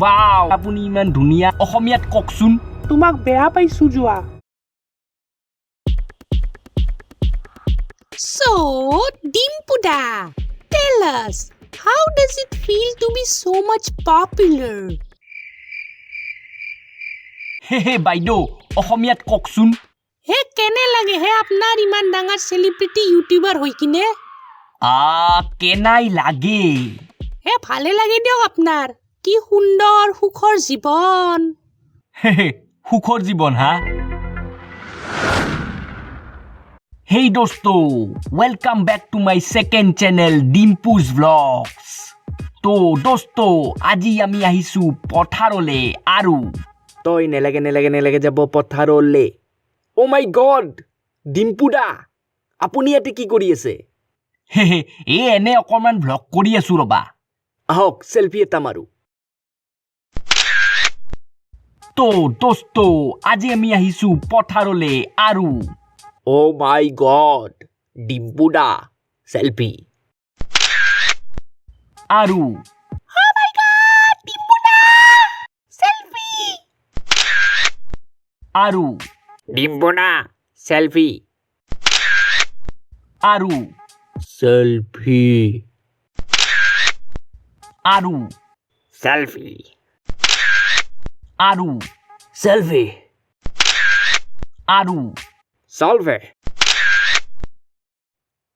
Wow, আপুনি ইমান ধুনীয়া অসমীয়াত ককচোন তোমাক বেয়া পাইছো যোৱা So, Dimpu Da, tell us, how does it feel to be so much popular? হে বাইদেউ অসমীয়াত ককচোন হে কেনে লাগে হে আপোনাৰ ইমান ডাঙৰ সেলিব্ৰিটি ইউটিউবাৰ হৈ কিনে কেনাই লাগে হে ভালে লাগে দিয়ক আপোনাৰ কি সুন্দৰ সুখৰ জীৱন হে সুখৰ জীৱন হা Hey dosto, welcome back to my second channel Dimpu's Vlogs. To dosto, আজি আমি আহিছো পথাৰলে আৰু তই নেলাগে যাব পথাৰলে Oh my god, Dimpu Da, আপুনি ইয়াতে কি কৰি আছে হে এনে অকমান ভ্লগ কৰি আছো ৰবা আহক সেলফি এটা মাৰো তো দোস্তো আজি আমি আহিছো পথাৰলে আৰু Oh my god, Dimpu Da, selfie. Aru. Oh my god, Dimpu Da, selfie. Aru. Dimpu Da, selfie. Aru. Selfie. Aru. Selfie. Aru. Selfie. Aru. Solve.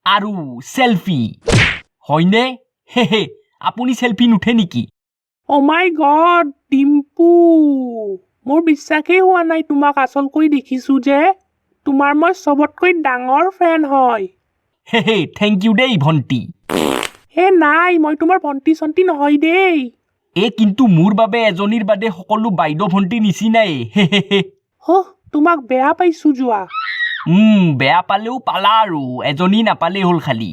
Aru selfie. হয়নে হে আপুনি সেলফি নুঠে নেকি Oh my god, Dimpu. মোৰ বিশ্বাসেই হোৱা নাই তোমাক আসলকৈ দেখিছো যে তোমাৰ মই সবতকৈ ডাঙৰ ফ্যান হয় হে থ্যাংক ইউ দেই ভন্টি হে নাই মই তোমাৰ ভন্টি সন্তি নহয় দেই কিন্তু মোৰ বাবে এজনীৰ বাদে সকলো বাইদেউ ভন্টি নিচিনাই হে তোমাক বেয়া পাইছো যোৱা বেয়া পালেও পালা আৰু এজনী নাপালে হ'ল খালি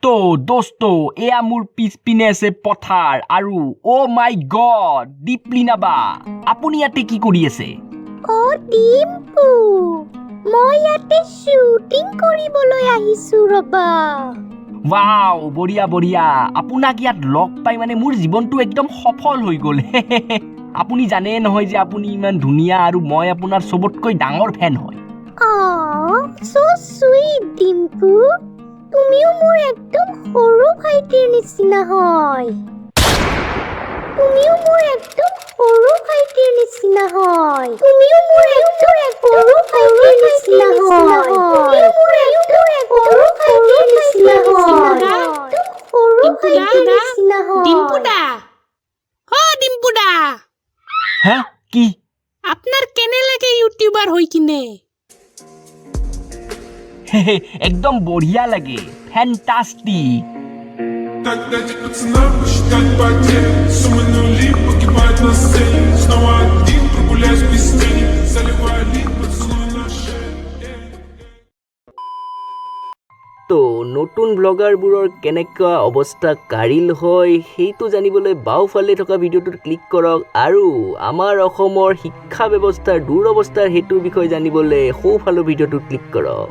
তো দোস্তো এয়া মোৰ পিছপিনে আছে পথাৰ আৰু অ' মাই গড দীপলিনা বা আপুনি ইয়াতে কি কৰি আছে অ' ডিম্পু মই ইয়াতে শ্বুটিং কৰিবলৈ আহিছো ৰবা ওয়াও বঢ়িয়া আপোনাক ইয়াত লগ পাই মানে মোৰ জীৱনটো একদম সফল হৈ গ'ল আপুনি জানে নহয় যে আপুনি ইমান ধুনীয়া আৰু মই আপোনাৰ সবতকৈ ডাঙৰ ফ্যান হয় Oh, so sweet, Dimpu. তুমিও মোৰ একদম সৰু ভাইটিৰ নিচিনা হয় তুমিও মোৰ একদম সৰু ভাইটিৰ নিচিনা হয় তুমিও মোৰ একদম সৰু ভাইটিৰ নিচিনা হয় তুমিও মোৰ একদম সৰু ভাইটিৰ নিচিনা হয় সৰু ভাইটিৰ নিচিনা হয় Dimpu Da, Dimpu Da, হা কি আপোনাৰ কেনে লাগে ইউটিউবাৰ হৈ কিনে একদম বঢ়িয়া লাগে ফ্যান্টাস্টিক Так дайте пацанам посчитать потери Суммы нули погибают на сцене Снова один прогуляюсь без тени Заливаю лик, поцелуй на шее তো নতুন ব্লগাৰবোৰৰ কেনেকুৱা অৱস্থা কাঢ়িল হয় সেইটো জানিবলৈ বাওঁফালে থকা ভিডিঅ'টোত ক্লিক কৰক আৰু আমাৰ অসমৰ শিক্ষা ব্যৱস্থাৰ দুৰৱস্থাৰ হেতুৰ বিষয়ে জানিবলৈ সোঁফালৰ ভিডিঅ'টোত ক্লিক কৰক